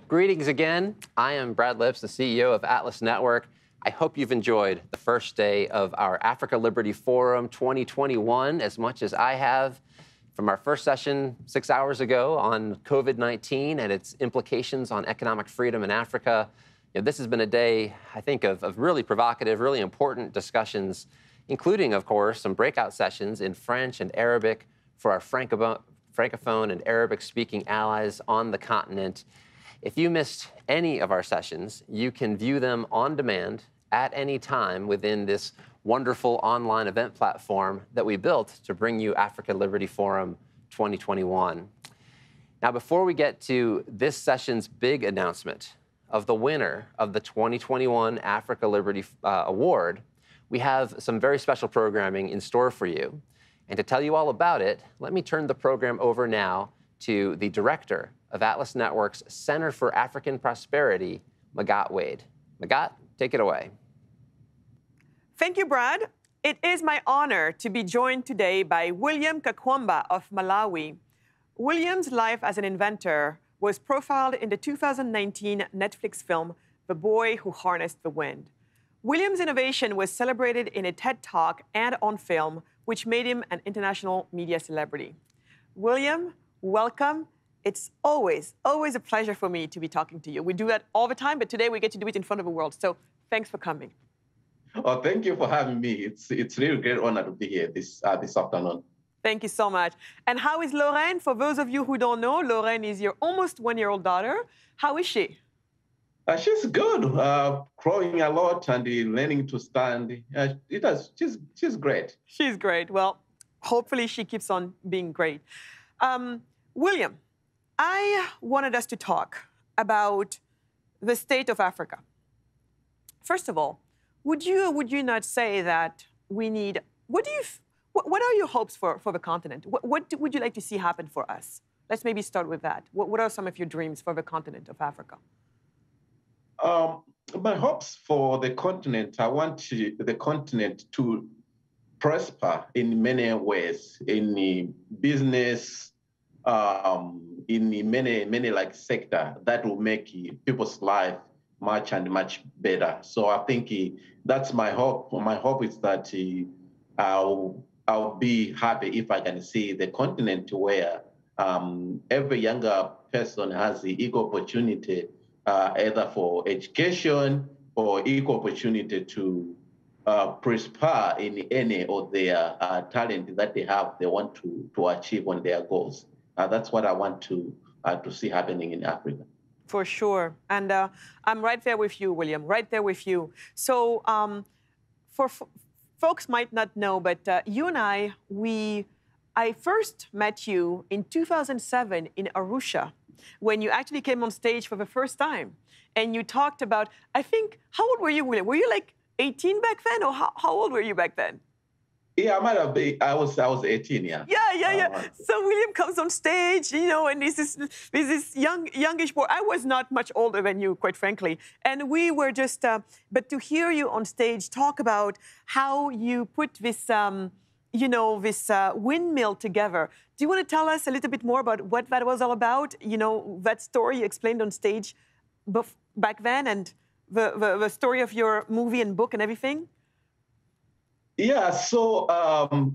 Greetings again. I am Brad Lips, the CEO of Atlas Network. I hope you've enjoyed the first day of our Africa Liberty Forum 2021 as much as I have. From our first session 6 hours ago on COVID-19 and its implications on economic freedom in Africa, this has been a day, I think, of really provocative, really important discussions, including, of course, some breakout sessions in French and Arabic for our Francophone and Arabic-speaking allies on the continent. If you missed any of our sessions, you can view them on demand at any time within this wonderful online event platform that we built to bring you Africa Liberty Forum 2021. Now, before we get to this session's big announcement of the winner of the 2021 Africa Liberty Award, we have some very special programming in store for you. And to tell you all about it, let me turn the program over now to the director of Atlas Network's Center for African Prosperity, Magatte Wade. Magatte, take it away. Thank you, Brad. It is my honor to be joined today by William Kacumba of Malawi. William's life as an inventor was profiled in the 2019 Netflix film, The Boy Who Harnessed the Wind. William's innovation was celebrated in a TED Talk and on film, which made him an international media celebrity. William, welcome. It's always a pleasure for me to be talking to you. We do that all the time, but today we get to do it in front of the world. So thanks for coming. Oh, thank you for having me. It's really a great honor to be here this afternoon. Thank you so much. And how is Lorraine? For those of you who don't know, Lorraine is your almost one-year-old daughter. How is she? She's good, growing a lot and learning to stand. She's great. She's great. Well, hopefully she keeps on being great. William, I wanted us to talk about the state of Africa. First of all, would you not say that we need, what are your hopes for the continent? What would you like to see happen for us? Let's maybe start with that. What are some of your dreams for the continent of Africa? My hopes for the continent, I want the continent to prosper in many ways, in the business, in many like sector that will make people's life much better. So I think that's my hope. My hope is that I'll be happy if I can see the continent where every younger person has the equal opportunity, either for education or equal opportunity to prosper in any of their talent that they have, they want to achieve on their goals. That's what I want to see happening in Africa. For sure. And I'm right there with you, William, right there with you. So folks might not know, but you and I first met you in 2007 in Arusha, when you actually came on stage for the first time. And you talked about, I think, how old were you, William? Were you like 18 back then, or how old were you back then? Yeah, I might have been. I was 18, yeah. Yeah. So William comes on stage, and this youngish boy. I was not much older than you, quite frankly. And we were just, but to hear you on stage talk about how you put this, this windmill together. Do you want to tell us a little bit more about what that was all about? That story you explained on stage back then, and the story of your movie and book and everything? Yeah, so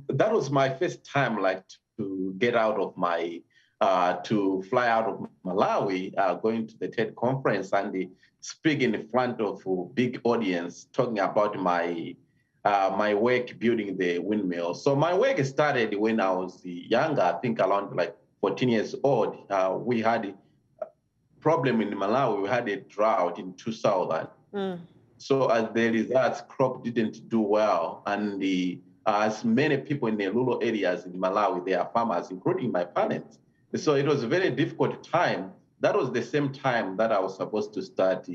that was my first time, to get out of to fly out of Malawi, going to the TED conference and speak in front of a big audience, talking about my work building the windmill. So my work started when I was younger, I think around 14 years old. We had a problem in Malawi. We had a drought in 2000. So as the result, crop didn't do well. And as many people in the rural areas in Malawi, they are farmers, including my parents. So it was a very difficult time. That was the same time that I was supposed to start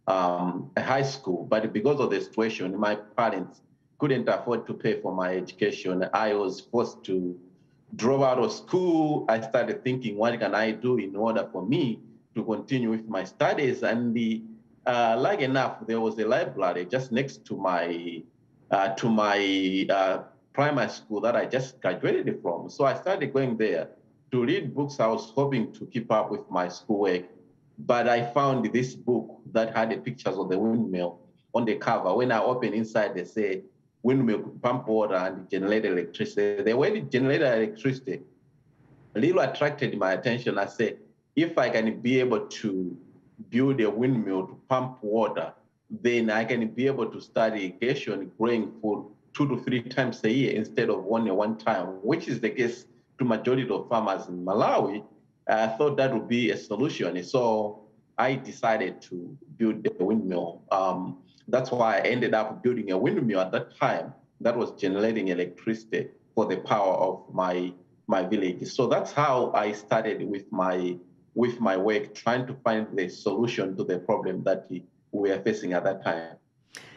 high school. But because of the situation, my parents couldn't afford to pay for my education. I was forced to drop out of school. I started thinking, what can I do in order for me to continue with my studies? And like enough, there was a library just next to my primary school that I just graduated from. So I started going there to read books. I was hoping to keep up with my schoolwork. but I found this book that had the pictures of the windmill on the cover. When I opened inside, they say windmill could pump water and generate electricity. The way it generated electricity really attracted my attention. I said, if I can be able to build a windmill to pump water, then I can be able to start irrigation, growing food 2 to 3 times a year instead of only one time, which is the case to majority of farmers in Malawi. I thought that would be a solution. So I decided to build the windmill. That's why I ended up building a windmill at that time that was generating electricity for the power of my village. So that's how I started with my work, trying to find the solution to the problem that we were facing at that time.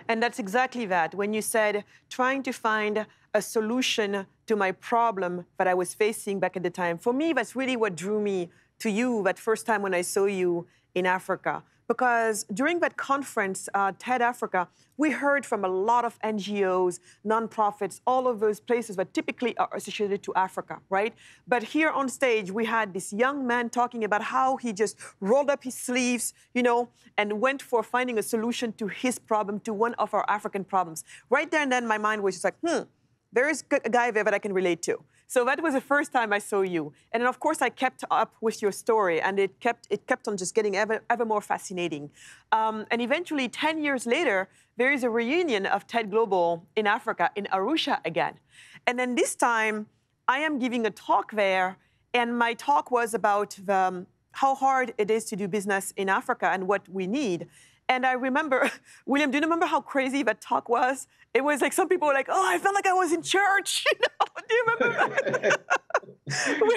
And that's exactly that. When you said trying to find a solution to my problem that I was facing back at the time, for me, that's really what drew me to you that first time when I saw you in Africa. Because during that conference, TED Africa, we heard from a lot of NGOs, nonprofits, all of those places that typically are associated to Africa, right? But here on stage, we had this young man talking about how he just rolled up his sleeves, and went for finding a solution to his problem, to one of our African problems. Right there and then, my mind was just like, there is a guy there that I can relate to. So that was the first time I saw you. And then, of course, I kept up with your story, and it kept on just getting ever more fascinating. And eventually, 10 years later, there is a reunion of TED Global in Africa, in Arusha again. And then this time, I am giving a talk there, and my talk was about how hard it is to do business in Africa and what we need. And I remember, William, do you remember how crazy that talk was? It was like some people were like, oh, I felt like I was in church. Do you remember that?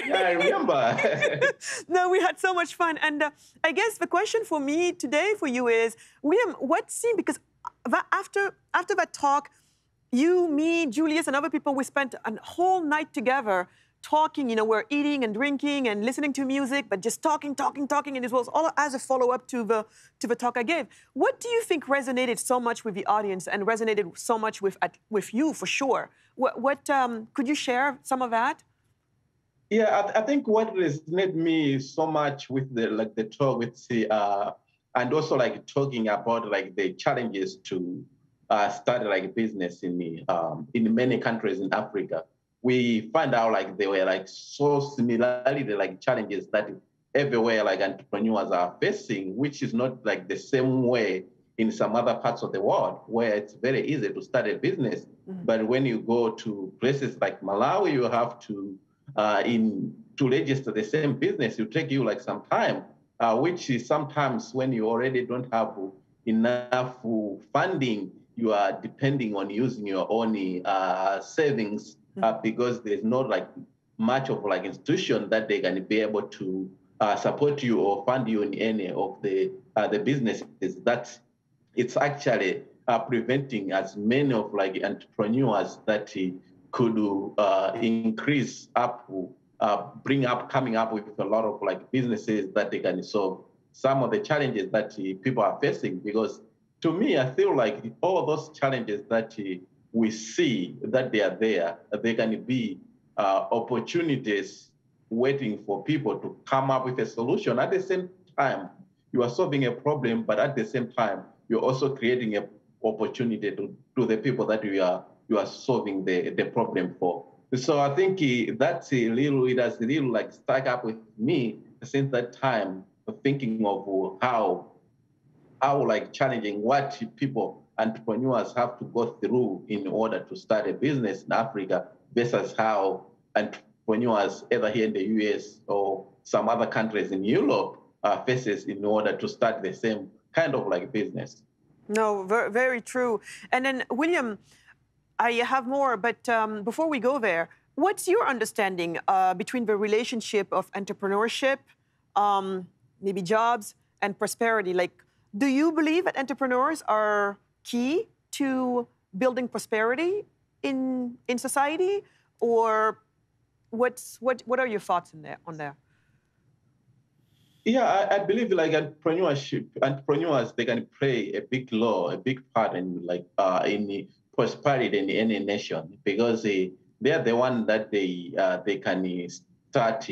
Yeah, I remember. No, we had so much fun. And I guess the question for me today for you is, William, what seemed, because after that talk, you, me, Julius, and other people, we spent a whole night together talking, we're eating and drinking and listening to music, but just talking, and it was all as a follow-up to the talk I gave. What do you think resonated so much with the audience and resonated so much with you, for sure? What could you share some of that? Yeah, I think what resonated me so much with the talk with and also talking about the challenges to start business in many countries in Africa. We find out they were so similarly challenges that everywhere entrepreneurs are facing, which is not the same way in some other parts of the world where it's very easy to start a business. Mm-hmm. But when you go to places like Malawi, you have to to register the same business, it will take you some time, which is sometimes when you already don't have enough funding, you are depending on using your own savings. Because there's not much of institution that they can be able to support you or fund you in any of the businesses. That it's actually preventing as many of entrepreneurs that could increase up, coming up with a lot of businesses that they can solve some of the challenges that people are facing. Because to me, I feel all those challenges that we see that they are there, they can be opportunities waiting for people to come up with a solution. At the same time, you are solving a problem, but at the same time, you're also creating an opportunity to the people that you are solving the problem for. So I think it has really stuck up with me since that time, thinking of how challenging what entrepreneurs have to go through in order to start a business in Africa versus how entrepreneurs either here in the US or some other countries in Europe faces in order to start the same kind of business. No, very, very true. And then, William, I have more, but before we go there, what's your understanding between the relationship of entrepreneurship, maybe jobs, and prosperity? Do you believe that entrepreneurs are key to building prosperity in society, or what are your thoughts on there? Yeah, I believe entrepreneurs, they can play a big part in in prosperity in any nation, because they are the one that they can start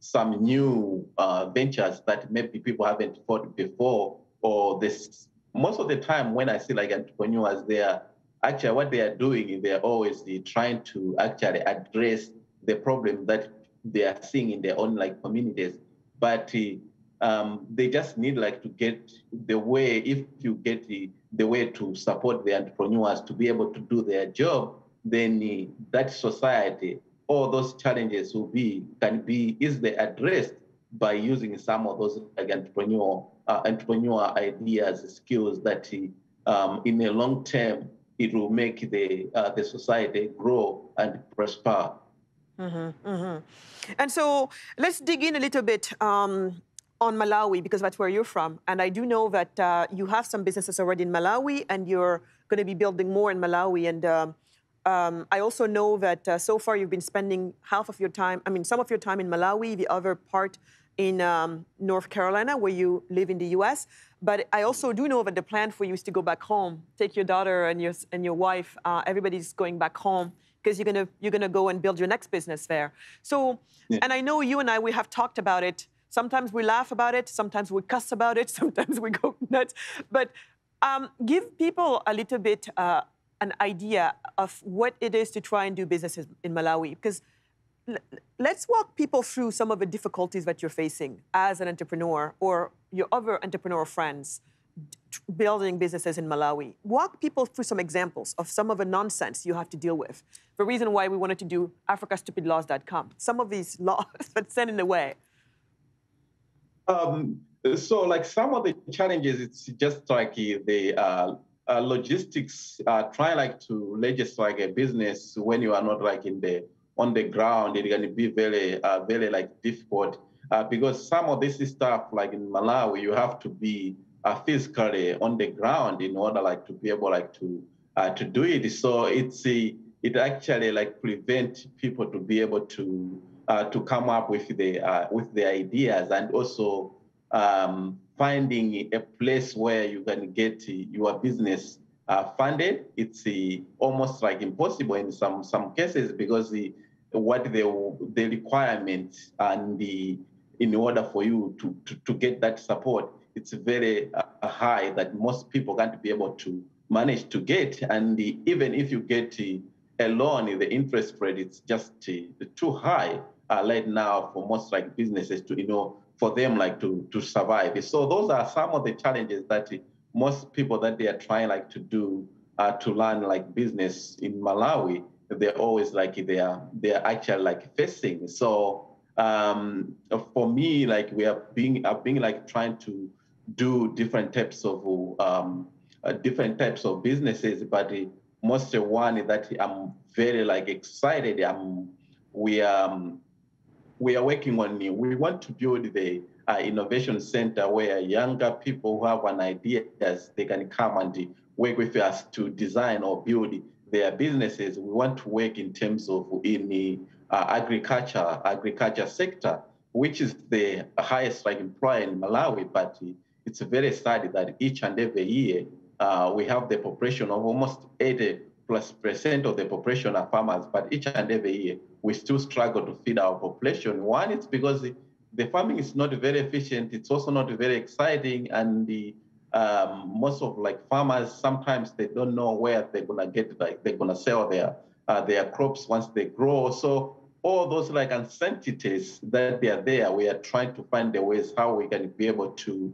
some new ventures that maybe people haven't thought before, or this. Most of the time when I see like entrepreneurs, they are actually what they are doing, they're always trying to actually address the problem that they are seeing in their own like communities. But they just need like to get the way, if you get the way to support the entrepreneurs to be able to do their job, then that society, all those challenges can be easily addressed by using some of those like entrepreneur ideas, skills that in the long term it will make the society grow and prosper. Mm-hmm, mm-hmm. And so let's dig in a little bit on Malawi, because that's where you're from. And I do know that you have some businesses already in Malawi, and you're going to be building more in Malawi. And I also know that so far you've been spending half of your time, I mean, some of your time in Malawi, the other part in North Carolina, where you live in the US. But I also do know that the plan for you is to go back home, take your daughter and your wife, everybody's going back home, because you're gonna go and build your next business there. So, yeah. And I know you and I, we have talked about it. Sometimes we laugh about it, sometimes we cuss about it, sometimes we go nuts. But give people a little bit an idea of what it is to try and do businesses in Malawi, because let's walk people through some of the difficulties that you're facing as an entrepreneur or your other entrepreneur friends building businesses in Malawi. Walk people through some examples of some of the nonsense you have to deal with. The reason why we wanted to do africastupidlaws.com. Some of these laws that stand in the way. So like some of the challenges, it's just like the logistics, try like to register like a business when you are not like on the ground. It's going to be very like difficult because some of this stuff like in Malawi, you have to be physically on the ground in order like to be able like to do it. So it actually like prevent people to be able to come up with the ideas, and also finding a place where you can get your business funded. It's almost like impossible in some cases, because the requirements and in order for you to get that support, it's very high that most people can't be able to manage to get. And even if you get a loan, the interest rate is just too high right now for most like businesses to, for them like to survive. So those are some of the challenges that most people that they are trying like to do to learn like business in Malawi, they're always like they're actually like facing. So for me, like I've been like trying to do different types of businesses, but most one that I'm very like excited. We are working on. We want to build the innovation center where younger people who have an idea, they can come and work with us to design or build their businesses. We want to work in terms of in the agriculture sector, which is the highest like employer in Malawi. But it's very sad that each and every year we have the population of almost 80+% of the population are farmers. But each and every year we still struggle to feed our population. One, it's because the farming is not very efficient. It's also not very exciting, and most of like farmers, sometimes they don't know where they're gonna get, like they're gonna sell their crops once they grow. So all those like uncertainties that they are there, we are trying to find the ways how we can be able to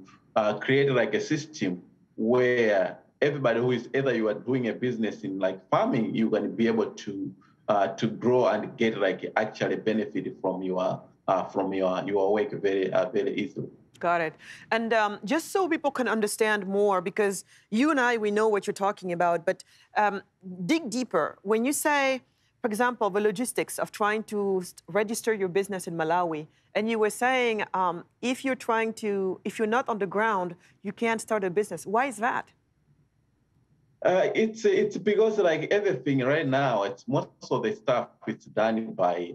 create like a system where everybody who is, either you are doing a business in like farming, you can be able to grow and get like actually benefit from your work very easily. Got it. And just so people can understand more, because you and I, we know what you're talking about, but dig deeper. When you say, for example, the logistics of trying to register your business in Malawi, and you were saying if you're not on the ground, you can't start a business. Why is that? It's because like everything right now, it's most of the stuff it's done by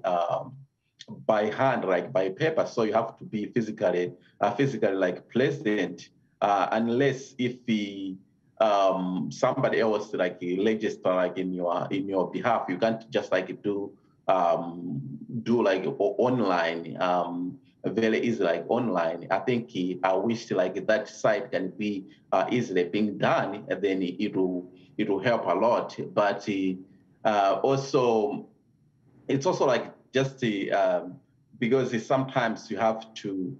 hand, like by paper. So you have to be physically like present, unless if somebody else like register like in your behalf. You can't just like do like online. very easy, like online. I think I wish like that site can be easily being done, and then it will help a lot. But also, it's also like just because sometimes you have to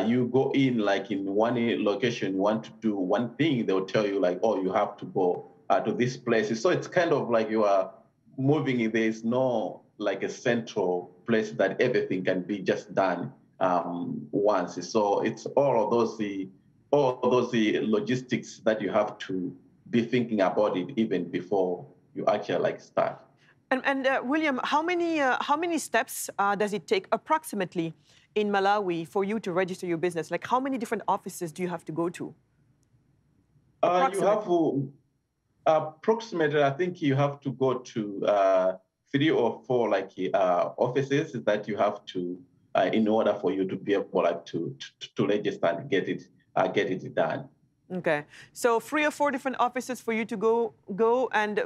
you go in like in one location, you want to do one thing, they'll tell you like, oh, you have to go to this place. So it's kind of like you are moving. There's no like a central place that everything can be just done once. So it's all of those logistics that you have to be thinking about it even before you actually like start. And William, how many steps does it take approximately in Malawi for you to register your business? Like, how many different offices do you have to go to? You have to approximately, I think you have to go to 3 or 4 like offices that you have to in order for you to be able like to register and get it done. Okay, so 3 or 4 different offices for you to go, and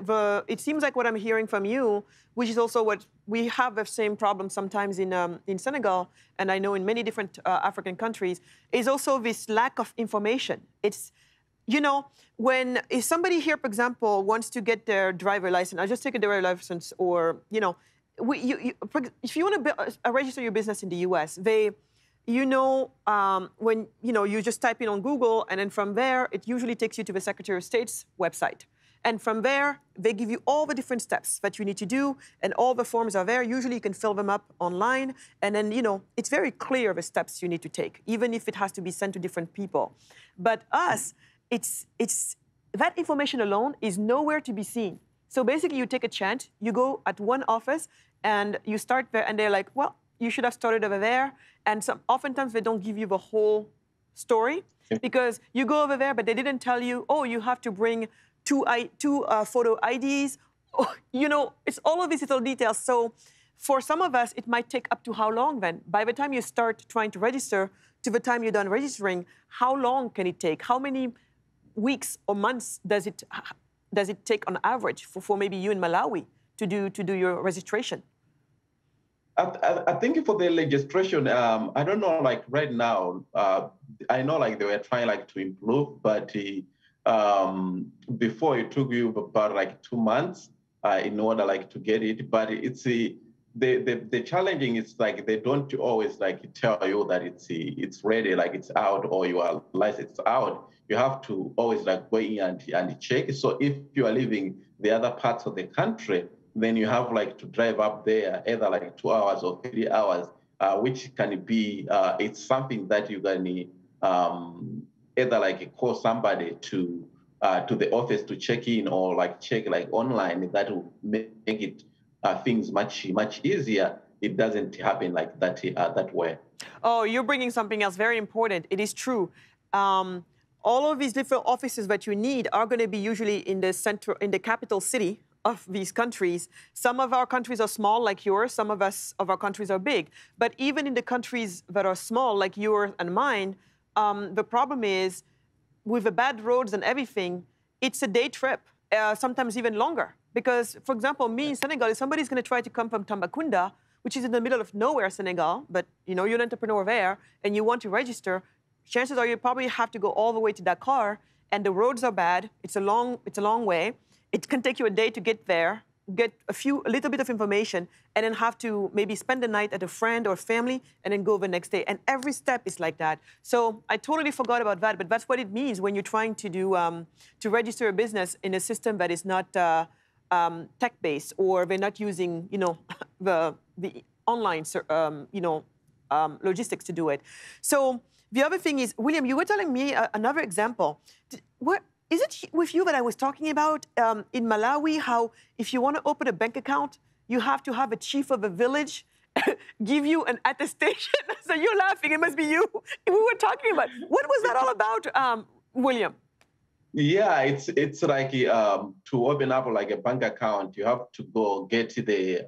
it seems like what I'm hearing from you, which is also what we have the same problem sometimes in Senegal, and I know in many different African countries, is also this lack of information. It's, when if somebody here, for example, wants to get their driver license, I just take a driver license, or if you want to register your business in the U.S., when you just type in on Google, and then from there, it usually takes you to the Secretary of State's website. And from there, they give you all the different steps that you need to do, and all the forms are there. Usually, you can fill them up online, and then, it's very clear the steps you need to take, even if it has to be sent to different people. But it's that information alone is nowhere to be seen. So basically, you take a chance, you go at one office, and you start there, and they're like, well, you should have started over there. And oftentimes they don't give you the whole story, because you go over there, but they didn't tell you, oh, you have to bring two photo IDs. It's all of these little details. So for some of us, it might take up to how long then? By the time you start trying to register to the time you're done registering, how long can it take? How many weeks or months does it take on average for maybe you in Malawi to do your registration? I think for the registration, I don't know, like right now, I know like they were trying like to improve, but before it took you about like 2 months in order like to get it. But it's the challenging is like they don't always like tell you that it's ready, like it's out, or your license out. You have to always like go in and check. So if you are living the other parts of the country, then you have like to drive up there either like 2 hours or 3 hours, which can be, it's something that you can either like call somebody to the office to check in, or like check like online. That will make it things much easier. It doesn't happen like that that way. Oh, you're bringing something else very important. It is true. All of these different offices that you need are going to be usually in the capital city of these countries. Some of our countries are small, like yours. Some of our countries are big. But even in the countries that are small, like yours and mine, the problem is, with the bad roads and everything, it's a day trip, sometimes even longer. Because, for example, me in Senegal, if somebody's going to try to come from Tambacounda, which is in the middle of nowhere, Senegal, but you're an entrepreneur there, and you want to register, chances are you probably have to go all the way to Dakar, and the roads are bad. It's a long way. It can take you a day to get there, get a little bit of information, and then have to maybe spend the night at a friend or family, and then go the next day. And every step is like that. So I totally forgot about that, but that's what it means when you're trying to to register a business in a system that is not tech-based, or they're not using the online logistics to do it. So the other thing is, William, you were telling me another example. Is it with you that I was talking about in Malawi, how if you want to open a bank account, you have to have a chief of a village give you an attestation? So you're laughing, it must be you. We were talking about, what was that all about, William? Yeah, it's like to open up like a bank account, you have to go get the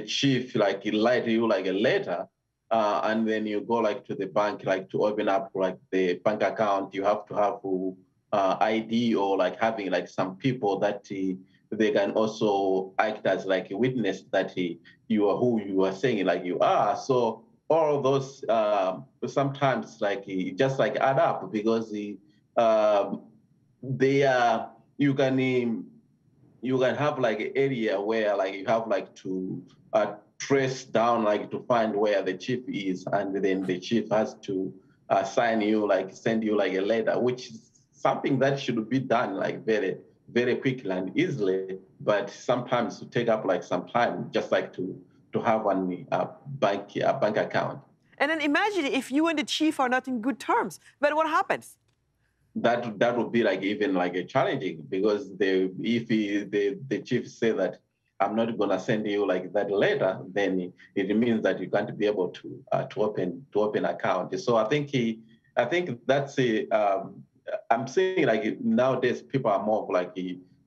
chief, like he write you like a letter, and then you go like to the bank, like to open up like the bank account. You have to have ID, or like having like some people that they can also act as like a witness that you are who you are saying like you are. So all of those sometimes like just like add up because um, they are you can have like an area where like you have like to trace down like to find where the chief is, and then the chief has to send you like a letter, which is something that should be done like very quickly and easily, but sometimes to take up like some time just like to have a bank account. And then imagine if you and the chief are not in good terms, then what happens? That would be like even like a challenging, because the chief say that I'm not gonna send you like that letter, then it means that you can't be able to open account. So I think that's a I'm saying like nowadays people are more of like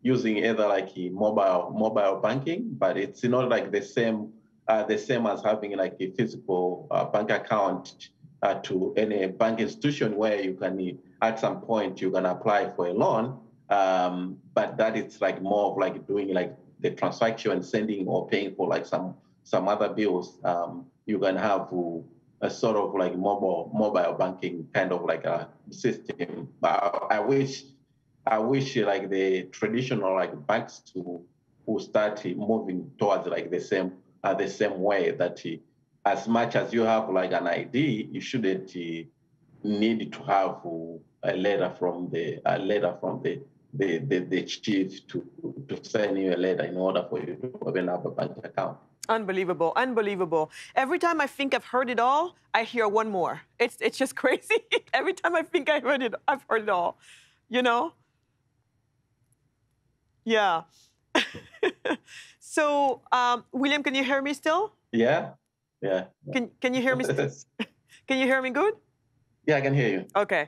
using either like mobile banking, but it's not like the same as having like a physical bank account to any bank institution where you can at some point you can apply for a loan, but that it's like more of like doing like the transaction, sending or paying for like some other bills. You can have a sort of like mobile banking kind of like a system. I wish like the traditional like banks who start moving towards like the same way that as much as you have like an ID, you shouldn't need to have the chief to send you a letter in order for you to open up a bank account. Unbelievable, unbelievable. Every time I think I've heard it all, I hear one more. It's just crazy. Every time I think I've heard it all, you know? Yeah. So, William, can you hear me still? Yeah. Can you hear me? Can you hear me good? Yeah, I can hear you. Okay.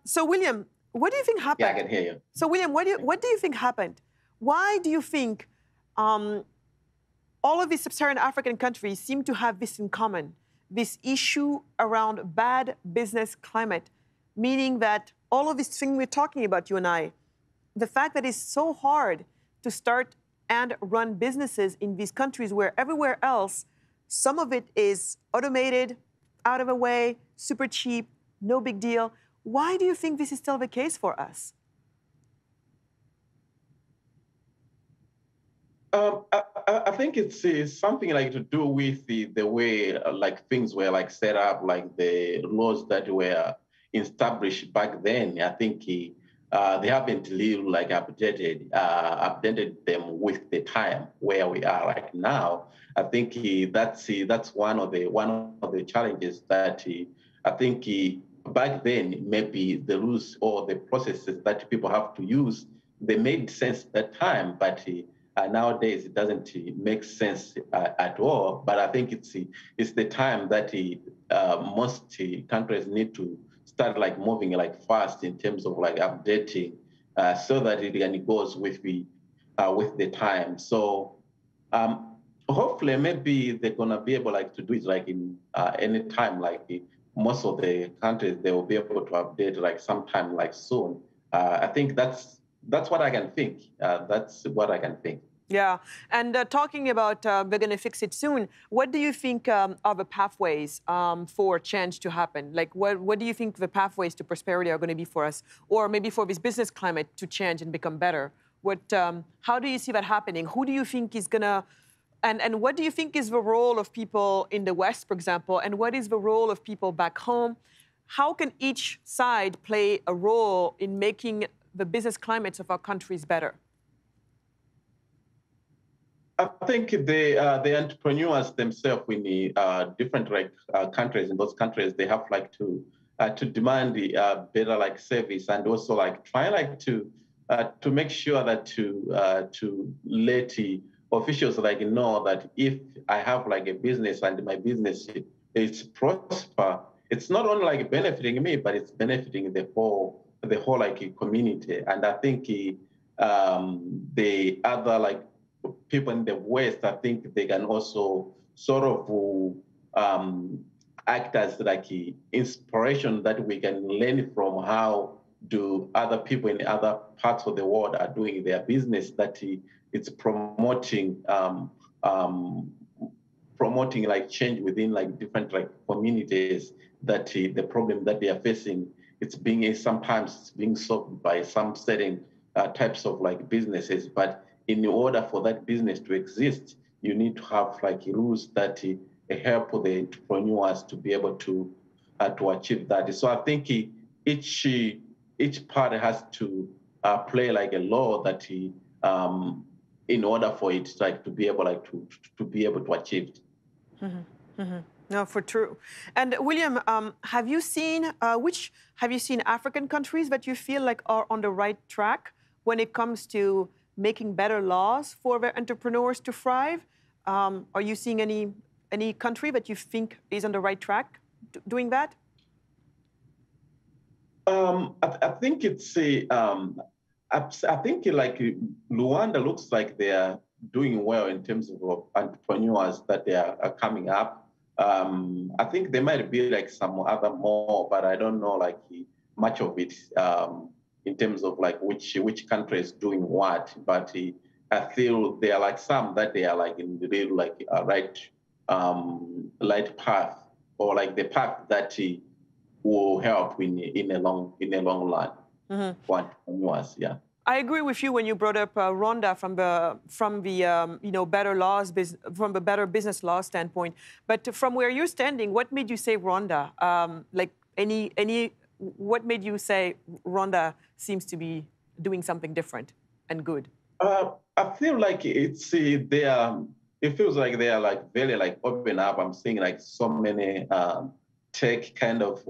So, William, what do you think happened? Yeah, I can hear you. So, William, what do you think happened? Why do you think all of these sub-Saharan African countries seem to have this in common, this issue around bad business climate, meaning that all of this thing we're talking about, you and I, the fact that it's so hard to start and run businesses in these countries where everywhere else, some of it is automated, out of the way, super cheap, no big deal. Why do you think this is still the case for us? I think it's something like to do with the way like things were like set up, like the laws that were established back then. I think they haven't really like updated them with the time where we are right now. I think that's one of the challenges that I think back then maybe the rules or the processes that people have to use, they made sense at that time, but nowadays, it doesn't make sense at all. But I think it's the time that most countries need to start like moving like fast in terms of like updating, so that it goes with the time. So hopefully, maybe they're gonna be able like to do it like in any time. Like most of the countries, they will be able to update like sometime like soon. I think that's what I can think. That's what I can think. Yeah, and talking about they're going to fix it soon, what do you think are the pathways for change to happen? Like, what do you think the pathways to prosperity are going to be for us? Or maybe for this business climate to change and become better? How do you see that happening? Who do you think is going to... And what do you think is the role of people in the West, for example? And what is the role of people back home? How can each side play a role in making the business climates of our countries better? I think the entrepreneurs themselves in the different countries, in those countries, they have like to demand the better like service, and also like try like to make sure that to let the officials like know that if I have like a business and my business is prosper, it's not only like benefiting me, but it's benefiting the whole like community. And I think the other like people in the West, I think they can also sort of act as like inspiration that we can learn from how do other people in other parts of the world are doing their business, that it's promoting promoting like change within like different like communities, that the problem that they are facing, it's being sometimes being solved by some certain types of like businesses. But in order for that business to exist, you need to have like rules that help the entrepreneurs to be able to achieve that. So I think each part has to play like a law that in order for it like to be able like to be able to achieve it. Mm-hmm. Mm-hmm. No, for true. And William, have you seen African countries that you feel like are on the right track when it comes to making better laws for their entrepreneurs to thrive? Are you seeing any country that you think is on the right track doing that? I think it's I think like Rwanda looks like they are doing well in terms of entrepreneurs that they are coming up. I think there might be like some other more, but I don't know like much of it in terms of like which country is doing what. But I feel there are like some that they are like in the real like right path, or like the path that will help in a long run. Mm-hmm. For entrepreneurs, yeah. I agree with you when you brought up Rwanda from the better laws, from the better business law standpoint. But from where you're standing, what made you say Rwanda? What made you say Rwanda seems to be doing something different and good? I feel like it's they are. It feels like they are like very like open up. I'm seeing like so many tech kind of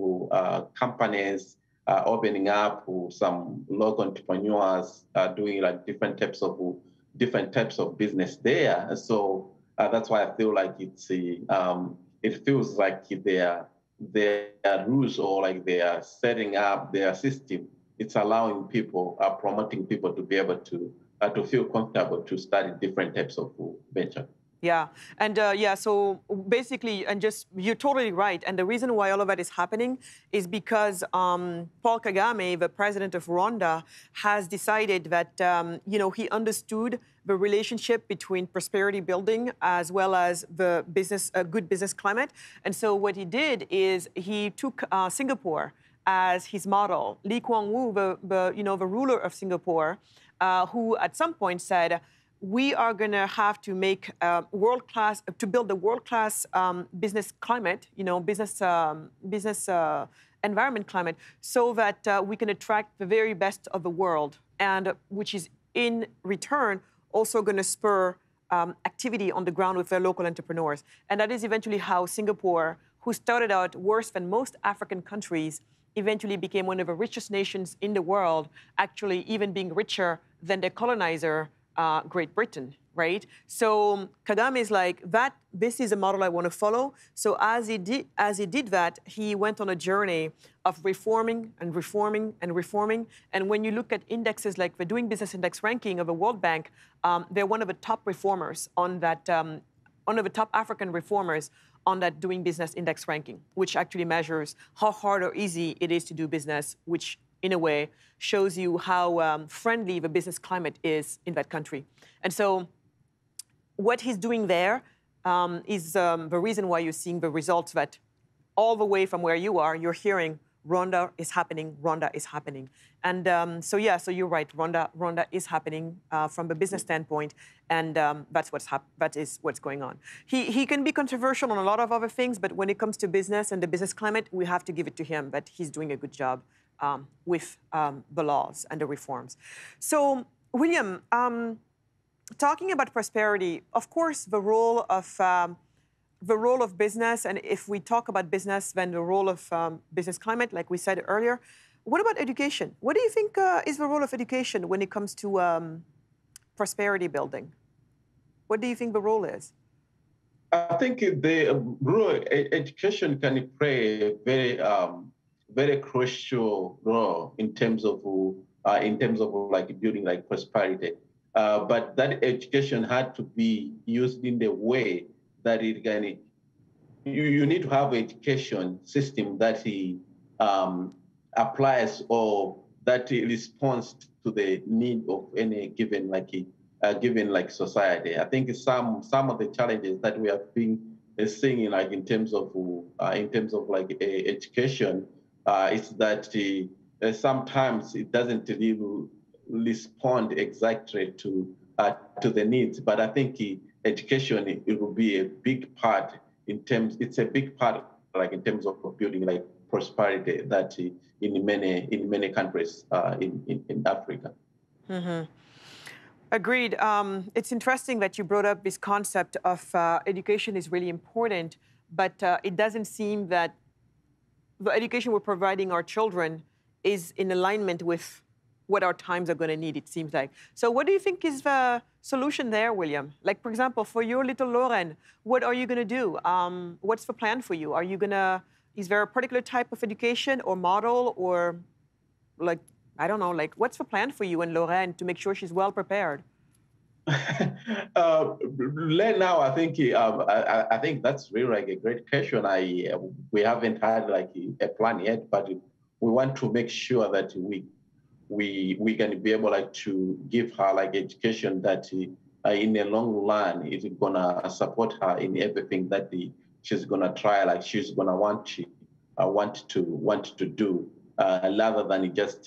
companies opening up, some local entrepreneurs doing like different types of business there. So that's why I feel like it feels like their rules, or like they are setting up their system. It's allowing people, promoting people to be able to feel comfortable to study different types of venture. Yeah, and so basically, and just you're totally right. And the reason why all of that is happening is because Paul Kagame, the president of Rwanda, has decided that he understood the relationship between prosperity building as well as the good business climate. And so what he did is he took Singapore as his model. Lee Kuan Yew, the ruler of Singapore, who at some point said, we are going to have to make build a world-class business climate, business environment climate, so that we can attract the very best of the world, and which is in return also going to spur activity on the ground with their local entrepreneurs. And that is eventually how Singapore, who started out worse than most African countries, eventually became one of the richest nations in the world, actually even being richer than their colonizer, Great Britain, right? So Kagame is like, this is a model I want to follow. So as he did that, he went on a journey of reforming and reforming and reforming. And when you look at indexes like the Doing Business Index ranking of the World Bank, they're one of the top reformers on that, one of the top African reformers on that Doing Business Index ranking, which actually measures how hard or easy it is to do business, which in a way shows you how friendly the business climate is in that country. And so what he's doing there is the reason why you're seeing the results that all the way from where you are, you're hearing Rwanda is happening, Rwanda is happening. And so you're right, Rwanda is happening from a business standpoint, and that is what's going on. He can be controversial on a lot of other things, but when it comes to business and the business climate, we have to give it to him that he's doing a good job with the laws and the reforms. So, William, talking about prosperity, of course, the role of business, and if we talk about business, then the role of business climate, like we said earlier. What about education? What do you think is the role of education when it comes to prosperity building? What do you think the role is? I think the rural education can play a very crucial role in terms of like building like prosperity. But that education had to be used in the way that it can. You need to have an education system that applies, or that responds to the need of any given given society. I think some of the challenges that we have been saying, like in terms of like education, is that sometimes it doesn't really respond exactly to the needs. But I think education it will be a big part in terms. It's a big part like in terms of building like prosperity that in many countries in Africa. Mm-hmm. Agreed. It's interesting that you brought up this concept of education is really important, but it doesn't seem that the education we're providing our children is in alignment with what our times are going to need, it seems like. So what do you think is the solution there, William? Like, for example, for your little Lauren, what are you going to do? What's the plan for you? Is there a particular type of education or model or like, I don't know, like what's the plan for you and Lauren to make sure she's well prepared? Now, I think that's really like a great question. We haven't had like a plan yet, but we want to make sure that we can be able like to give her like education that in the long run is gonna support her in everything that she's gonna try, like she's gonna want to do, rather than just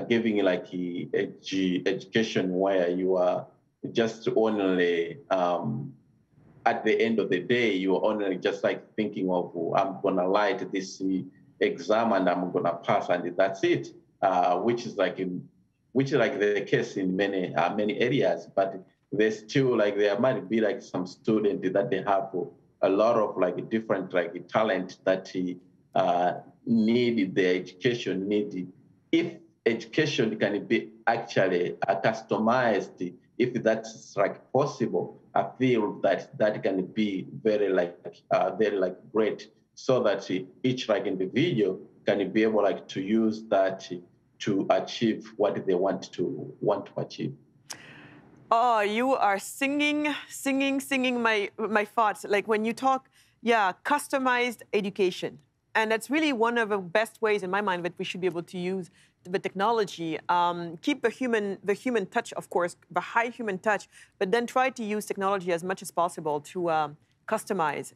giving like education where you are just only at the end of the day you're only just like thinking of I'm gonna write this exam and I'm gonna pass and that's it, which is like the case in many areas. But there's still like there might be like some student that they have a lot of like different like talent that need the education needed. If education can be actually customized, if that's like possible, I feel that can be very like great, so that each like individual can be able like to use that to achieve what they want to achieve. Oh, you are singing my thoughts. Like when you talk, yeah, customized education. And that's really one of the best ways in my mind that we should be able to use the technology. Keep the human touch, of course, the high human touch, but then try to use technology as much as possible to customize,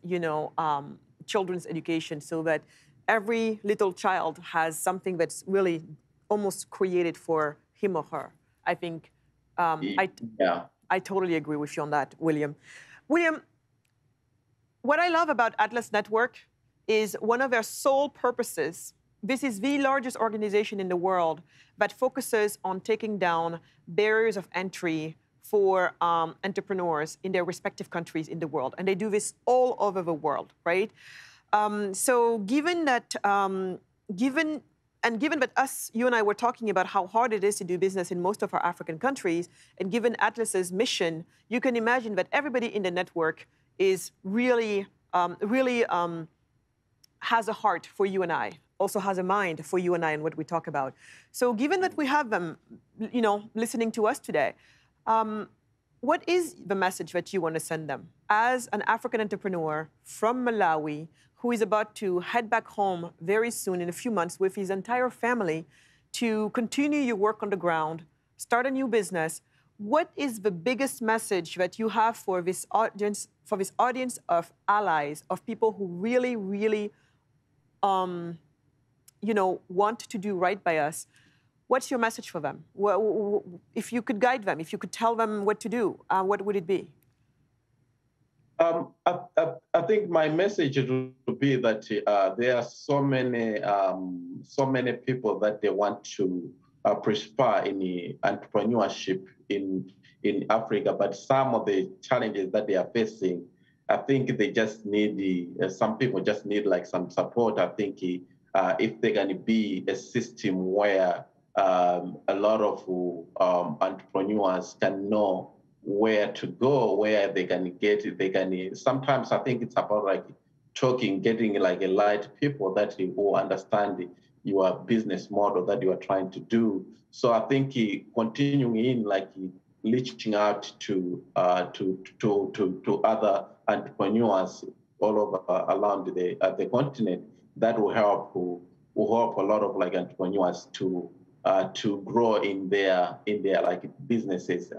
children's education so that every little child has something that's really almost created for him or her. I think I totally agree with you on that, William. William, what I love about Atlas Network is one of their sole purposes. This is the largest organization in the world that focuses on taking down barriers of entry for entrepreneurs in their respective countries in the world. And they do this all over the world, right? So given that you and I were talking about how hard it is to do business in most of our African countries, and given Atlas's mission, you can imagine that everybody in the network is really has a heart for you and I, also has a mind for you and I and what we talk about. So given that we have them, listening to us today, what is the message that you want to send them as an African entrepreneur from Malawi who is about to head back home very soon in a few months with his entire family to continue your work on the ground, start a new business? What is the biggest message that you have for this audience of allies, of people who really, really, want to do right by us? What's your message for them? If you could guide them, if you could tell them what to do, what would it be? I think my message would be that there are so many people that they want to prosper in the entrepreneurship in Africa, but some of the challenges that they are facing, I think they just need some people just need like some support. I think if there can be a system where a lot of entrepreneurs can know where to go, where they can get it. Sometimes I think it's about like getting like a light people that will understand your business model that you are trying to do. So I think continuing in like reaching out to other entrepreneurs all over around the continent, that will help a lot of like entrepreneurs to to grow in their like businesses.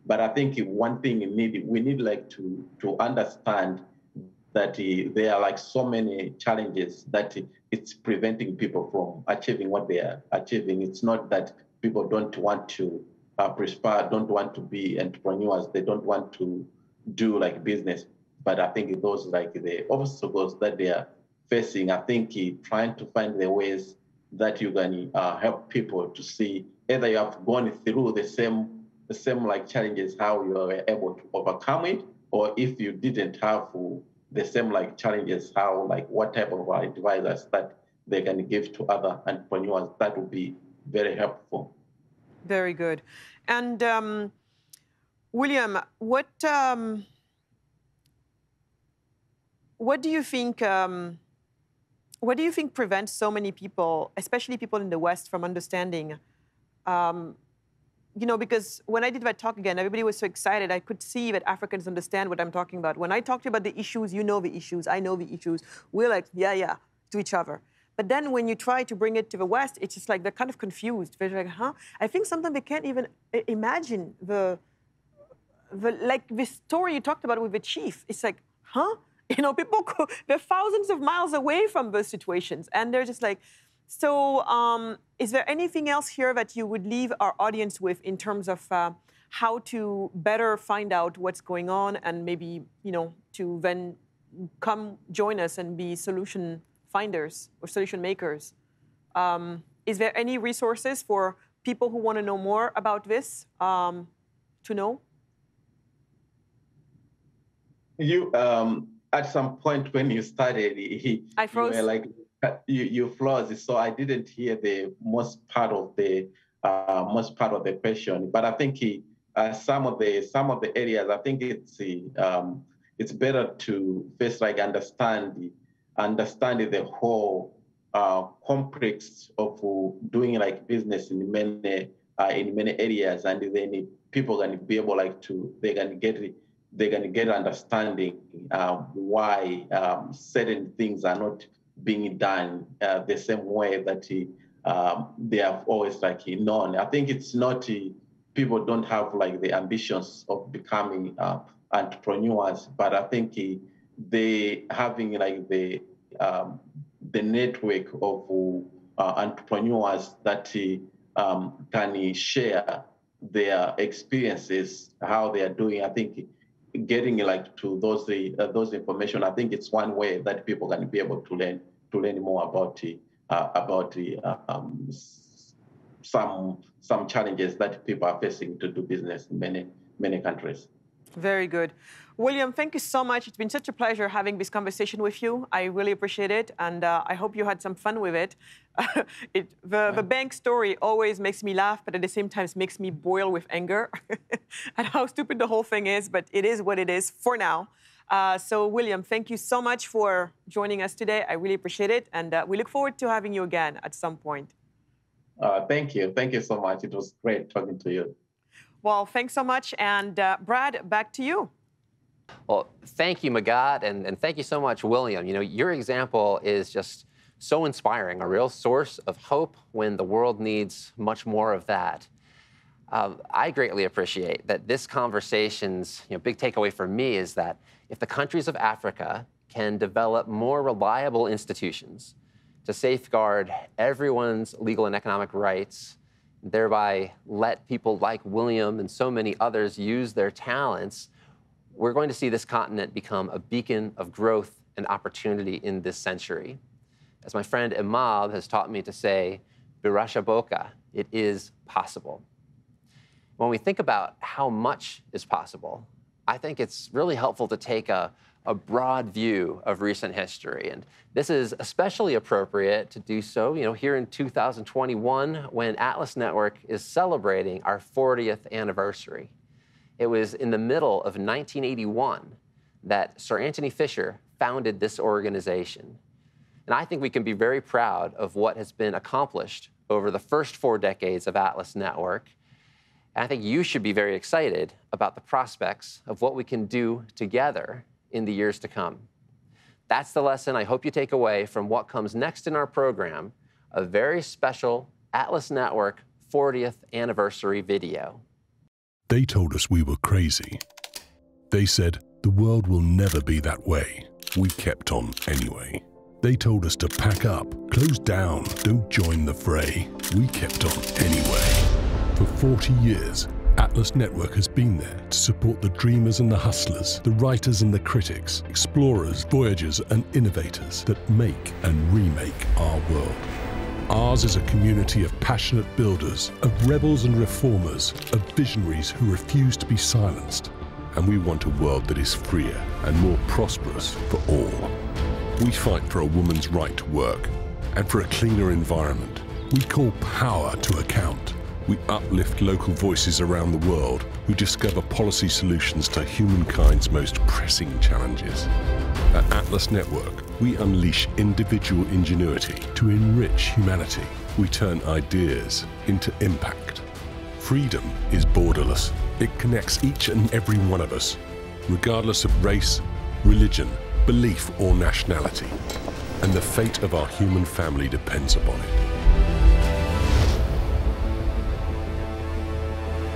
But I think one thing we need like to understand that there are like so many challenges that it's preventing people from achieving what they are achieving. It's not that people don't want to prosper, don't want to be entrepreneurs, they don't want to do like business. But I think those like the obstacles that they are facing, I think trying to find the ways that you can help people to see either you have gone through the same like challenges, how you are able to overcome it, or if you didn't have the same like challenges, how like what type of advisors that they can give to other entrepreneurs, that would be very helpful. Very good. And William, what do you think? What do you think prevents so many people, especially people in the West, from understanding? Because when I did that talk again, everybody was so excited. I could see that Africans understand what I'm talking about. When I talk to you about the issues, you know the issues, I know the issues. We're like, yeah, to each other. But then when you try to bring it to the West, it's just like they're kind of confused. They're like, huh? I think sometimes they can't even imagine the story you talked about with the chief. It's like, huh? They're thousands of miles away from those situations. And they're just like, so is there anything else here that you would leave our audience with in terms of how to better find out what's going on and maybe, to then come join us and be solution finders or solution makers? Is there any resources for people who want to know more about this to know? You, at some point when you started, I froze. You were like, you froze, so I didn't hear the most part of the question. But I think some of the areas, I think it's better to first like understand the whole complex of doing like business in many areas, and then people can be able like they can get understanding why certain things are not being done the same way that they have always like known. I think it's not people don't have like the ambitions of becoming entrepreneurs, but I think they having like the network of entrepreneurs that can share their experiences, how they are doing. I think getting like to those information, I think it's one way that people can be able to learn more about some challenges that people are facing to do business in many countries. Very good. William, thank you so much. It's been such a pleasure having this conversation with you. I really appreciate it, and I hope you had some fun with it. The bank story always makes me laugh, but at the same time, it makes me boil with anger at how stupid the whole thing is, but it is what it is for now. So, William, thank you so much for joining us today. I really appreciate it, and we look forward to having you again at some point. Thank you. Thank you so much. It was great talking to you. Well, thanks so much. And Brad, back to you. Well, thank you, Magad, and thank you so much, William. Your example is just so inspiring, a real source of hope when the world needs much more of that. I greatly appreciate that this conversation's big takeaway for me is that if the countries of Africa can develop more reliable institutions to safeguard everyone's legal and economic rights, thereby let people like William and so many others use their talents, we're going to see this continent become a beacon of growth and opportunity in this century. As my friend Imab has taught me to say, Birasha Boka, it is possible. When we think about how much is possible, I think it's really helpful to take a broad view of recent history. And this is especially appropriate to do so, here in 2021, when Atlas Network is celebrating our 40th anniversary. It was in the middle of 1981 that Sir Anthony Fisher founded this organization. And I think we can be very proud of what has been accomplished over the first 4 decades of Atlas Network. And I think you should be very excited about the prospects of what we can do together in the years to come. That's the lesson I hope you take away from what comes next in our program, a very special Atlas Network 40th anniversary video. They told us we were crazy. They said, the world will never be that way. We kept on anyway. They told us to pack up, close down, don't join the fray. We kept on anyway. For 40 years, Atlas Network has been there to support the dreamers and the hustlers, the writers and the critics, explorers, voyagers and innovators that make and remake our world. Ours is a community of passionate builders, of rebels and reformers, of visionaries who refuse to be silenced. And we want a world that is freer and more prosperous for all. We fight for a woman's right to work and for a cleaner environment. We call power to account. We uplift local voices around the world who discover policy solutions to humankind's most pressing challenges. At Atlas Network, we unleash individual ingenuity to enrich humanity. We turn ideas into impact. Freedom is borderless. It connects each and every one of us, regardless of race, religion, belief, or nationality. And the fate of our human family depends upon it.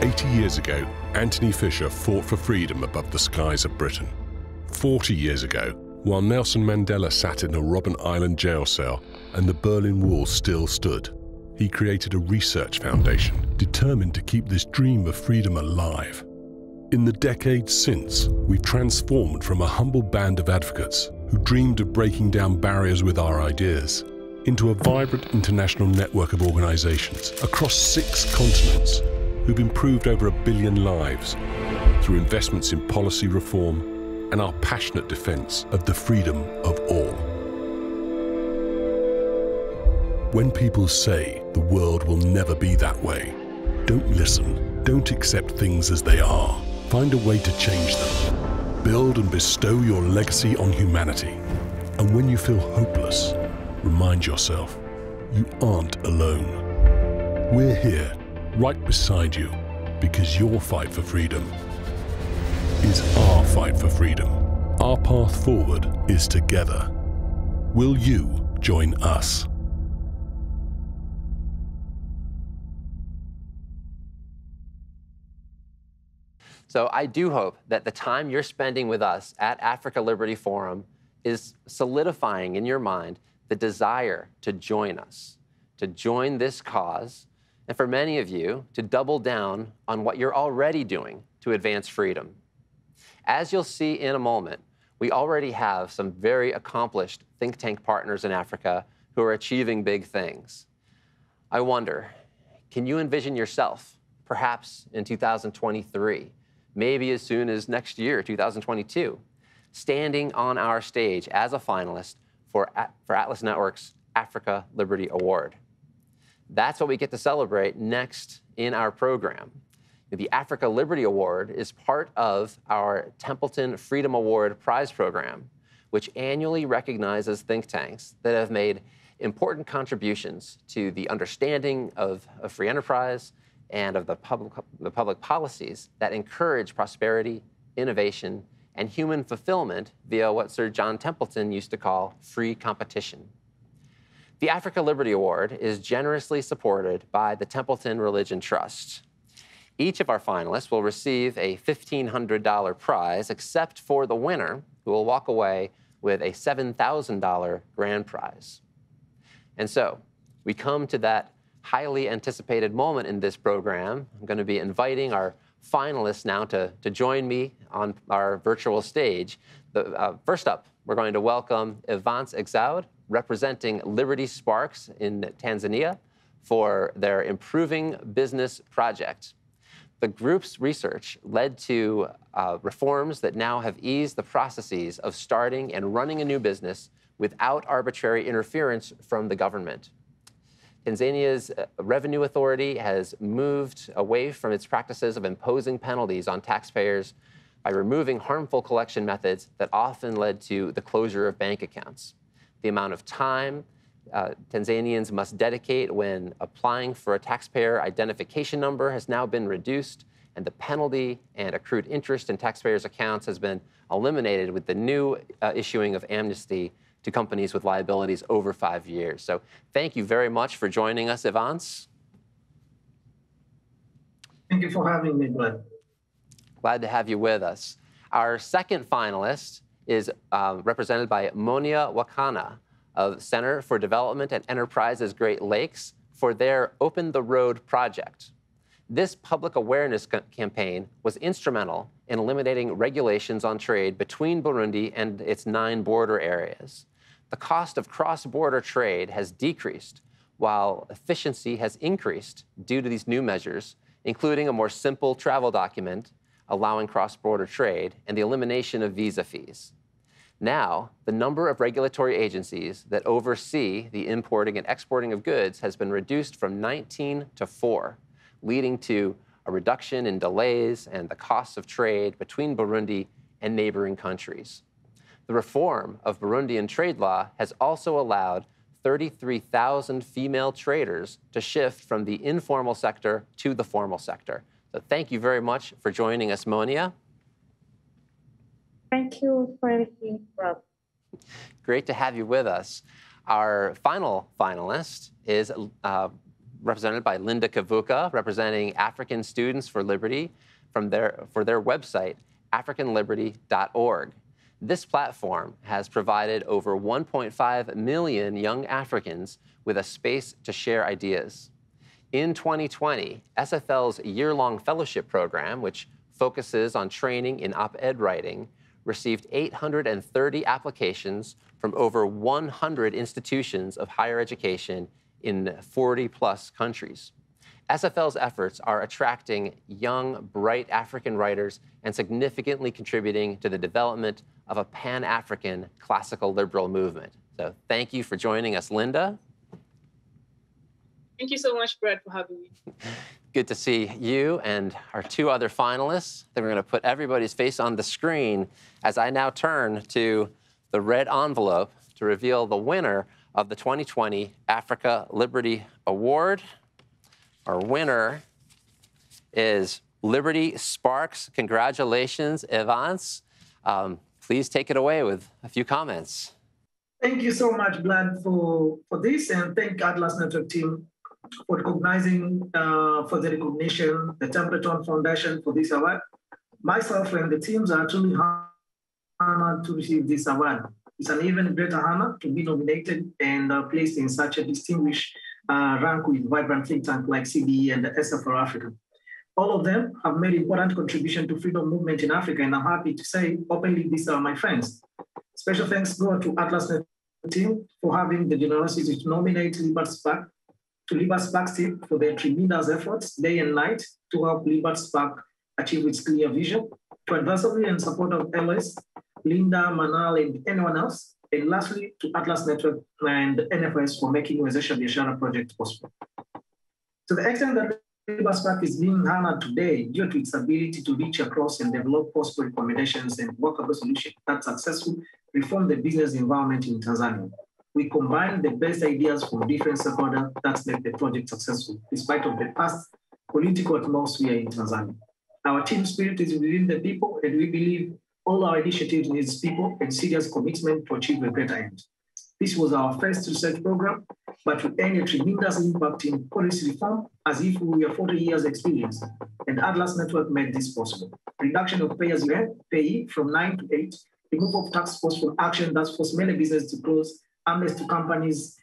80 years ago, Anthony Fisher fought for freedom above the skies of Britain. 40 years ago, while Nelson Mandela sat in a Robben Island jail cell and the Berlin Wall still stood, he created a research foundation determined to keep this dream of freedom alive. In the decades since, we've transformed from a humble band of advocates who dreamed of breaking down barriers with our ideas into a vibrant international network of organizations across 6 continents who've improved over 1 billion lives through investments in policy reform and our passionate defense of the freedom of all. When people say the world will never be that way, don't listen, don't accept things as they are. Find a way to change them. Build and bestow your legacy on humanity. And when you feel hopeless, remind yourself, you aren't alone. We're here, right beside you, because your fight for freedom is our fight for freedom. Our path forward is together. Will you join us? So I do hope that the time you're spending with us at Africa Liberty Forum is solidifying in your mind the desire to join us, to join this cause, and for many of you, to double down on what you're already doing to advance freedom. As you'll see in a moment, we already have some very accomplished think tank partners in Africa who are achieving big things. I wonder, can you envision yourself, perhaps in 2023, maybe as soon as next year, 2022, standing on our stage as a finalist for Atlas Network's Africa Liberty Award? That's what we get to celebrate next in our program. The Africa Liberty Award is part of our Templeton Freedom Award prize program, which annually recognizes think tanks that have made important contributions to the understanding of free enterprise and of the public policies that encourage prosperity, innovation, and human fulfillment via what Sir John Templeton used to call free competition. The Africa Liberty Award is generously supported by the Templeton Religion Trust. Each of our finalists will receive a $1,500 prize, except for the winner, who will walk away with a $7,000 grand prize. And so, we come to that highly anticipated moment in this program. I'm going to be inviting our finalists now to join me on our virtual stage. First up, we're going to welcome Evans Exaud, representing Liberty Sparks in Tanzania, for their Improving Business project. The group's research led to reforms that now have eased the processes of starting and running a new business without arbitrary interference from the government. Tanzania's Revenue Authority has moved away from its practices of imposing penalties on taxpayers by removing harmful collection methods that often led to the closure of bank accounts. The amount of time Tanzanians must dedicate when applying for a taxpayer identification number has now been reduced, and the penalty and accrued interest in taxpayers' accounts has been eliminated with the new issuing of amnesty to companies with liabilities over 5 years. So thank you very much for joining us, Evans. Thank you for having me, Brad. Glad to have you with us. Our second finalist is represented by Monia Wakana of Center for Development and Enterprises Great Lakes for their Open the Road project. This public awareness campaign was instrumental in eliminating regulations on trade between Burundi and its 9 border areas. The cost of cross-border trade has decreased, while efficiency has increased due to these new measures, including a more simple travel document allowing cross-border trade and the elimination of visa fees. Now, the number of regulatory agencies that oversee the importing and exporting of goods has been reduced from 19 to 4, leading to a reduction in delays and the costs of trade between Burundi and neighboring countries. The reform of Burundian trade law has also allowed 33,000 female traders to shift from the informal sector to the formal sector. So thank you very much for joining us, Monia. Thank you for everything, Rob. Great to have you with us. Our final finalist is represented by Linda Cavuca, representing African Students for Liberty for their website, africanliberty.org. This platform has provided over 1.5 million young Africans with a space to share ideas. In 2020, SFL's year-long fellowship program, which focuses on training in op-ed writing, received 830 applications from over 100 institutions of higher education in 40-plus countries. SFL's efforts are attracting young, bright African writers and significantly contributing to the development of a Pan-African classical liberal movement. So thank you for joining us, Linda. Thank you so much, Brad, for having me. Good to see you and our 2 other finalists. Then we're going to put everybody's face on the screen as I now turn to the red envelope to reveal the winner of the 2020 Africa Liberty Award. Our winner is Liberty Sparks. Congratulations, Evans. Please take it away with a few comments. Thank you so much, Brad, for this, and thank Atlas Network team for recognizing, for the recognition, the Templeton Foundation for this award. Myself and the teams are truly honored to receive this award. It's an even greater honor to be nominated and placed in such a distinguished rank with vibrant think tanks like CBE and the SF for Africa. All of them have made important contribution to freedom movement in Africa, and I'm happy to say openly these are my friends. Special thanks go to Atlas Network team for having the generosity to nominate LibertSpark team for their tremendous efforts day and night to help LibertSpark achieve its clear vision, to advisory and support of LS, Linda, Manal, and anyone else, and lastly, to Atlas Network and NFS for making Wezesha Biashara project possible. To the extent that LibertSpark is being honored today due to its ability to reach across and develop possible recommendations and workable solutions that successfully reform the business environment in Tanzania. We combine the best ideas from different stakeholders that make the project successful, despite of the past political atmosphere in Tanzania. Our team spirit is within the people, and we believe all our initiatives need people and serious commitment to achieve a greater end. This was our first research program, but we earned a tremendous impact in policy reform as if we were 40 years experience, and Atlas Network made this possible. Reduction of payee from 9 to 8, removal of tax force from action that forced many businesses to close, amnesty to companies,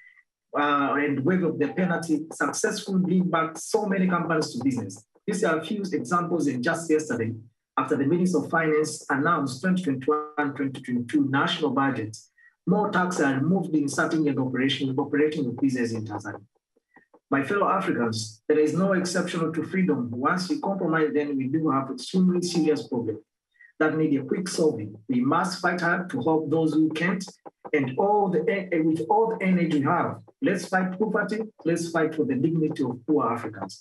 and waive of the penalty, successfully bring back so many companies to business. These are a few examples, and just yesterday, after the Minister of Finance announced 2021-2022 national budgets, more taxes are removed in starting and operating of business in Tanzania. My fellow Africans, there is no exception to freedom. Once we compromise, then we do have extremely serious problems that need a quick solving. We must fight hard to help those who can't, and with all the energy we have, let's fight poverty, let's fight for the dignity of poor Africans.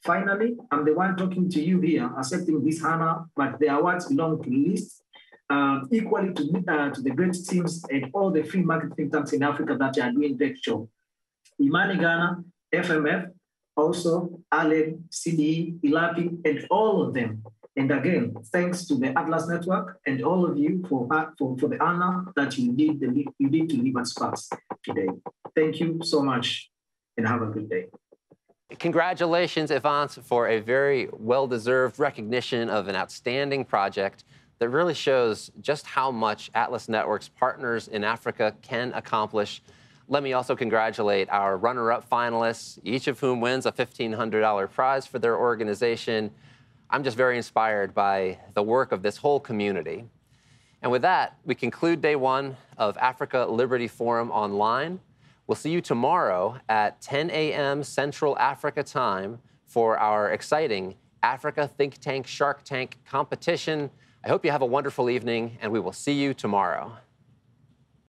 Finally, I'm the one talking to you here, accepting this honor, but the awards belong to LIST, equally to the great teams and all the free market think tanks in Africa that are doing great job. Imani Ghana, FMF, also ALEN, CDE, ILAPI, and all of them. And again, thanks to the Atlas Network and all of you for the honor that you did to LibertSpark today. Thank you so much and have a good day. Congratulations, Yvonne, for a very well-deserved recognition of an outstanding project that really shows just how much Atlas Network's partners in Africa can accomplish. Let me also congratulate our runner-up finalists, each of whom wins a $1,500 prize for their organization. I'm just very inspired by the work of this whole community. And with that, we conclude day one of Africa Liberty Forum Online. We'll see you tomorrow at 10 a.m. Central Africa time for our exciting Africa Think Tank Shark Tank competition. I hope you have a wonderful evening, and we will see you tomorrow.